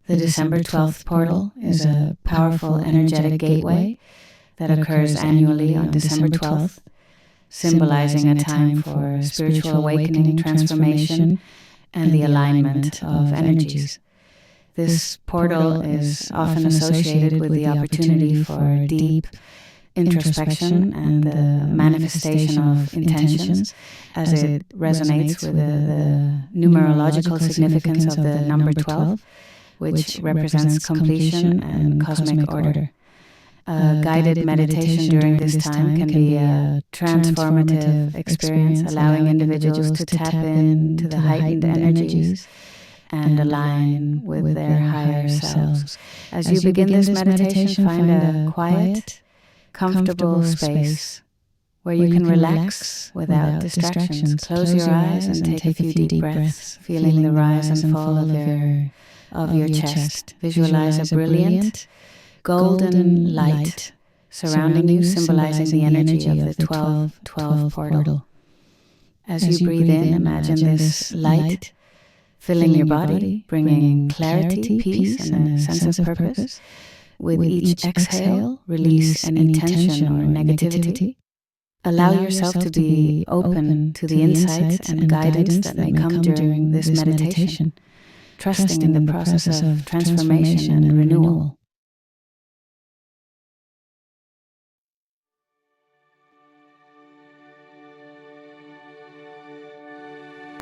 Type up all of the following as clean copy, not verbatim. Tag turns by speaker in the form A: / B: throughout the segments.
A: The December 12th portal is a powerful energetic gateway that occurs annually on December 12th, symbolizing a time for spiritual awakening, transformation, and the alignment of energies. This portal is often associated with the opportunity for deep introspection and the manifestation of intentions, as it resonates with the numerological significance of the number 12, which represents completion and cosmic order. A guided meditation during this time can be a transformative experience, allowing individuals to tap into the heightened energies and align with their higher selves. As you begin this meditation, find a quiet, comfortable space where you can relax without distractions. Close your eyes and take a few deep breaths, feeling the rise and fall of your chest. Visualize a brilliant golden light surrounding you, symbolizing the energy of the 12 portal. As you breathe in, imagine this light filling your body, bringing clarity, peace, and a sense of purpose. With each exhale, release any tension or negativity. Allow yourself to be open to the insights and guidance that may come during this meditation, trusting in the process of transformation and renewal.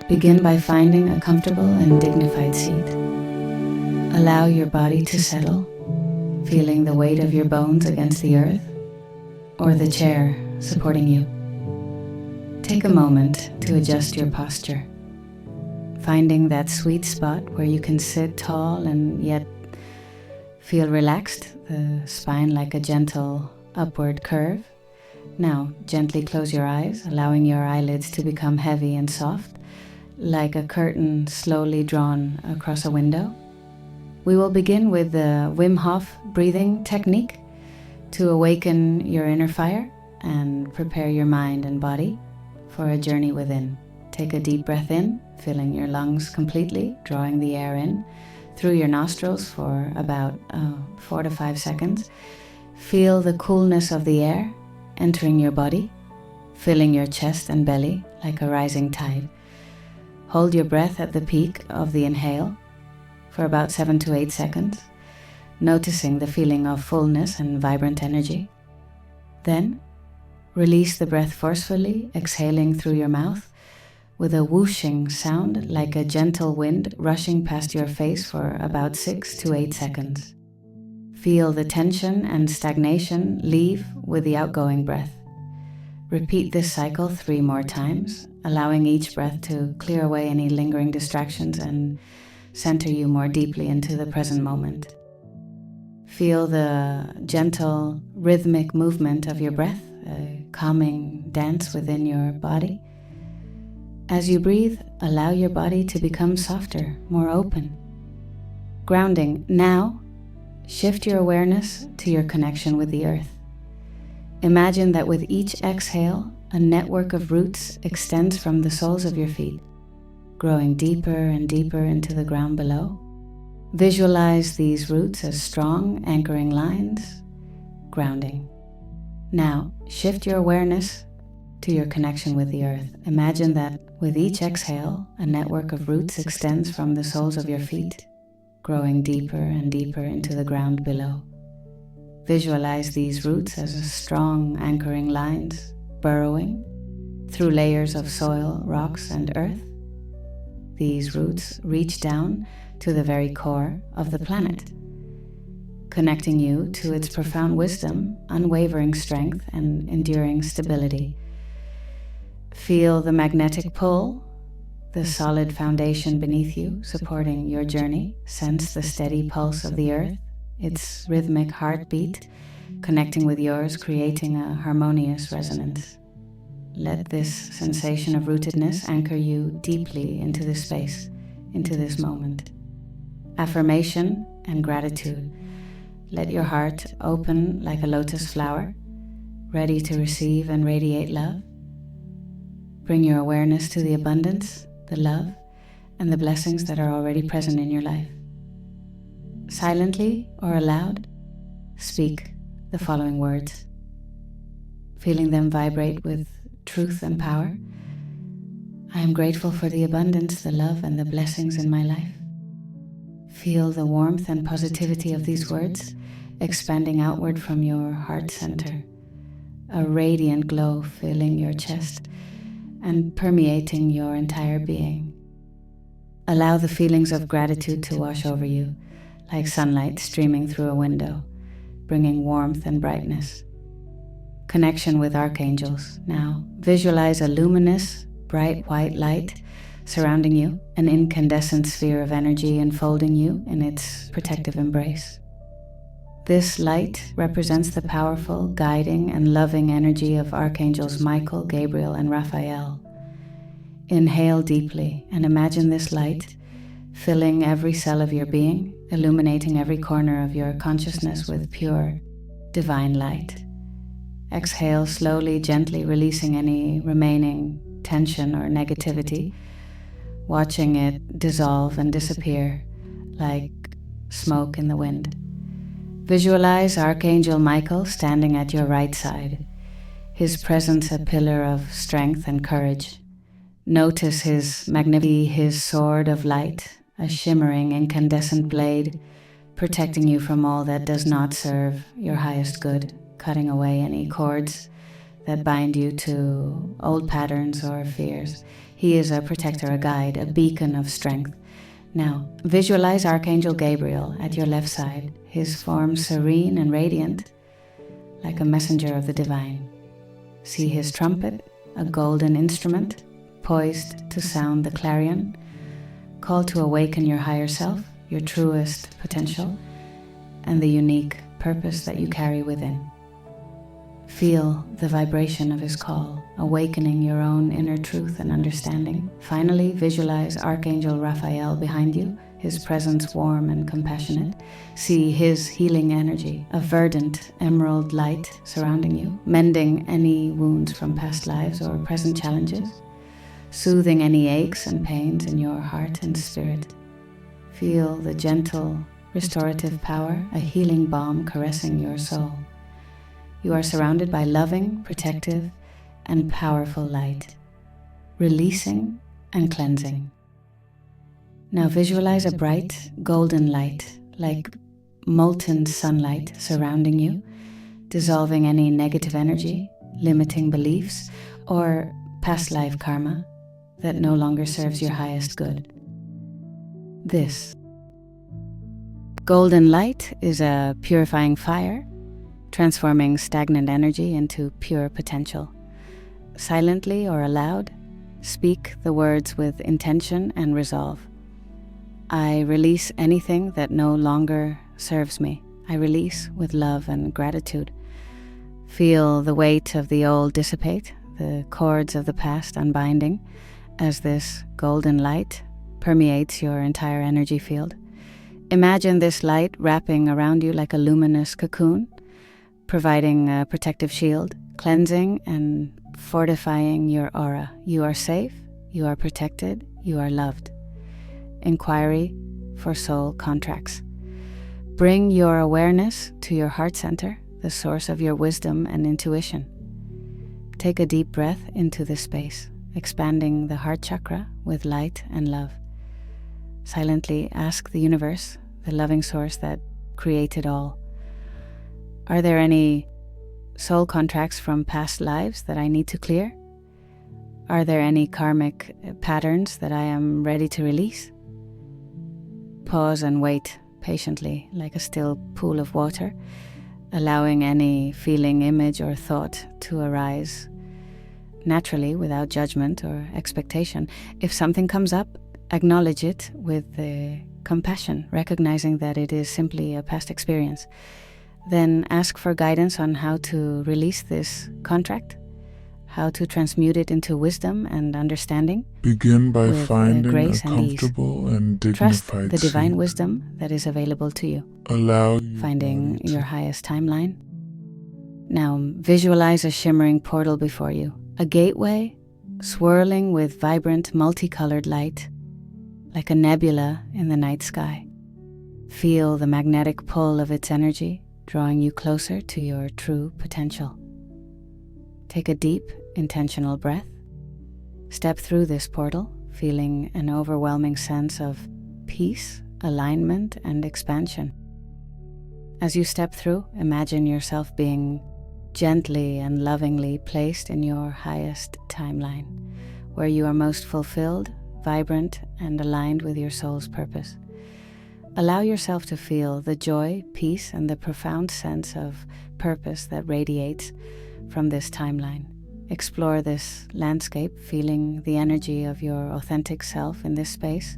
A: Begin by finding a comfortable and dignified seat. Allow your body to settle, feeling the weight of your bones against the earth or the chair supporting you. Take a moment to adjust your posture, finding that sweet spot where you can sit tall and yet feel relaxed, the spine like a gentle upward curve. Now, gently close your eyes, allowing your eyelids to become heavy and soft, like a curtain slowly drawn across a window. We will begin with the Wim Hof breathing technique to awaken your inner fire and prepare your mind and body for a journey within. Take a deep breath in, filling your lungs completely, drawing the air in through your nostrils for about 4 to 5 seconds. Feel the coolness of the air entering your body, filling your chest and belly like a rising tide. Hold your breath at the peak of the inhale for about 7 to 8 seconds, noticing the feeling of fullness and vibrant energy. Then, release the breath forcefully, exhaling through your mouth with a whooshing sound like a gentle wind rushing past your face for about 6 to 8 seconds. Feel the tension and stagnation leave with the outgoing breath. Repeat this cycle 3 more times, allowing each breath to clear away any lingering distractions and center you more deeply into the present moment. Feel the gentle, rhythmic movement of your breath, a calming dance within your body. As you breathe, allow your body to become softer, more open. Grounding. Now, shift your awareness to your connection with the earth. Imagine that with each exhale, a network of roots extends from the soles of your feet, growing deeper and deeper into the ground below. Visualize these roots as strong, anchoring lines, grounding. Now, shift your awareness to your connection with the earth. Imagine that with each exhale, a network of roots extends from the soles of your feet, growing deeper and deeper into the ground below. Visualize these roots as strong, anchoring lines, burrowing through layers of soil, rocks, and earth. These roots reach down to the very core of the planet, connecting you to its profound wisdom, unwavering strength, and enduring stability. Feel the magnetic pull, the solid foundation beneath you, supporting your journey. Sense the steady pulse of the earth, its rhythmic heartbeat, connecting with yours, creating a harmonious resonance. Let this sensation of rootedness anchor you deeply into this space, into this moment. Affirmation and gratitude. Let your heart open like a lotus flower, ready to receive and radiate love. Bring your awareness to the abundance, the love, and the blessings that are already present in your life. Silently or aloud, speak the following words, feeling them vibrate with truth and power. I am grateful for the abundance, the love, and the blessings in my life. Feel the warmth and positivity of these words expanding outward from your heart center, a radiant glow filling your chest and permeating your entire being. Allow the feelings of gratitude to wash over you, like sunlight streaming through a window, bringing warmth and brightness. Connection with archangels. Now, visualize a luminous, bright white light surrounding you, an incandescent sphere of energy enfolding you in its protective embrace. This light represents the powerful, guiding, and loving energy of archangels Michael, Gabriel, and Raphael. Inhale deeply and imagine this light filling every cell of your being, illuminating every corner of your consciousness with pure, divine light. Exhale slowly, gently releasing any remaining tension or negativity, watching it dissolve and disappear like smoke in the wind. Visualize Archangel Michael standing at your right side, his presence a pillar of strength and courage. Notice his magnificence, his sword of light, a shimmering incandescent blade, protecting you from all that does not serve your highest good, cutting away any cords that bind you to old patterns or fears. He is a protector, a guide, a beacon of strength. Now, visualize Archangel Gabriel at your left side, his form serene and radiant, like a messenger of the divine. See his trumpet, a golden instrument, poised to sound the clarion, call to awaken your higher self, your truest potential, and the unique purpose that you carry within. Feel the vibration of his call, awakening your own inner truth and understanding. Finally, visualize Archangel Raphael behind you, his presence warm and compassionate. See his healing energy, a verdant emerald light surrounding you, mending any wounds from past lives or present challenges, soothing any aches and pains in your heart and spirit. Feel the gentle, restorative power, a healing balm caressing your soul. You are surrounded by loving, protective, and powerful light, releasing and cleansing. Now visualize a bright, golden light, like molten sunlight surrounding you, dissolving any negative energy, limiting beliefs, or past life karma that no longer serves your highest good. This golden light is a purifying fire, transforming stagnant energy into pure potential. Silently or aloud, speak the words with intention and resolve. I release anything that no longer serves me. I release with love and gratitude. Feel the weight of the old dissipate, the cords of the past unbinding, as this golden light permeates your entire energy field. Imagine this light wrapping around you like a luminous cocoon, providing a protective shield, cleansing and fortifying your aura. You are safe, you are protected, you are loved. Inquiry for soul contracts. Bring your awareness to your heart center, the source of your wisdom and intuition. Take a deep breath into this space, expanding the heart chakra with light and love. Silently ask the universe, the loving source that created all, are there any soul contracts from past lives that I need to clear? Are there any karmic patterns that I am ready to release? Pause and wait patiently, like a still pool of water, allowing any feeling, image, or thought to arise naturally without judgment or expectation. If something comes up, acknowledge it with compassion, recognizing that it is simply a past experience. Then ask for guidance on how to release this contract, how to transmute it into wisdom and understanding.
B: Begin by
A: with
B: finding
A: grace
B: a
A: and ease.
B: comfortable and
A: Trust
B: dignified
A: the divine
B: seat.
A: wisdom that is available to you.
B: Allow your
A: Finding
B: body to
A: your highest timeline. Now visualize a shimmering portal before you, a gateway swirling with vibrant multicolored light, like a nebula in the night sky. Feel the magnetic pull of its energy, drawing you closer to your true potential. Take a deep, intentional breath. Step through this portal, feeling an overwhelming sense of peace, alignment, and expansion. As you step through, imagine yourself being gently and lovingly placed in your highest timeline, where you are most fulfilled, vibrant, and aligned with your soul's purpose. Allow yourself to feel the joy, peace, and the profound sense of purpose that radiates from this timeline. Explore this landscape, feeling the energy of your authentic self in this space,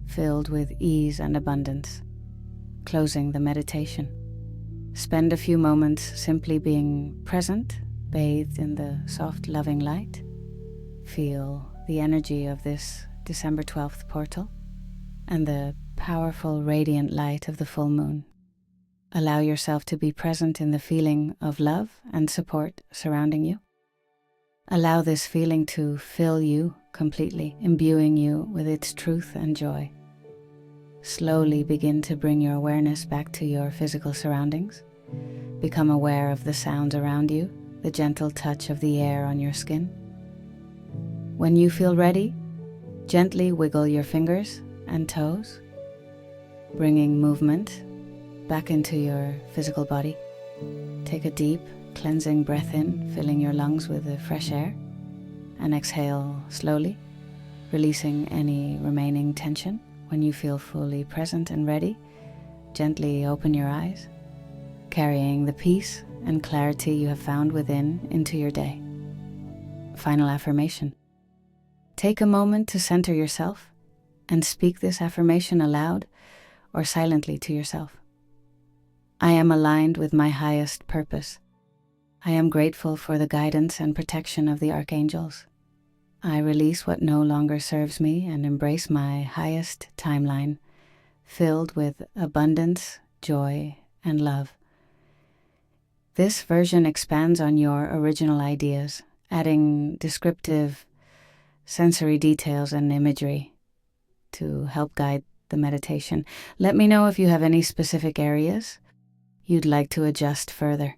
A: filled with ease and abundance. Closing the meditation. Spend a few moments simply being present, bathed in the soft, loving light. Feel the energy of this December 12th portal and the powerful, radiant light of the full moon. Allow yourself to be present in the feeling of love and support surrounding you. Allow this feeling to fill you completely, imbuing you with its truth and joy. Slowly begin to bring your awareness back to your physical surroundings. Become aware of the sounds around you, the gentle touch of the air on your skin. When you feel ready, gently wiggle your fingers and toes, bringing movement back into your physical body. Take a deep, cleansing breath in, filling your lungs with the fresh air, and exhale slowly, releasing any remaining tension. When you feel fully present and ready, gently open your eyes, carrying the peace and clarity you have found within into your day. Final affirmation. Take a moment to center yourself and speak this affirmation aloud or silently to yourself. I am aligned with my highest purpose. I am grateful for the guidance and protection of the archangels. I release what no longer serves me and embrace my highest timeline, filled with abundance, joy, and love. This version expands on your original ideas, adding descriptive sensory details and imagery to help guide the meditation. Let me know if you have any specific areas you'd like to adjust further.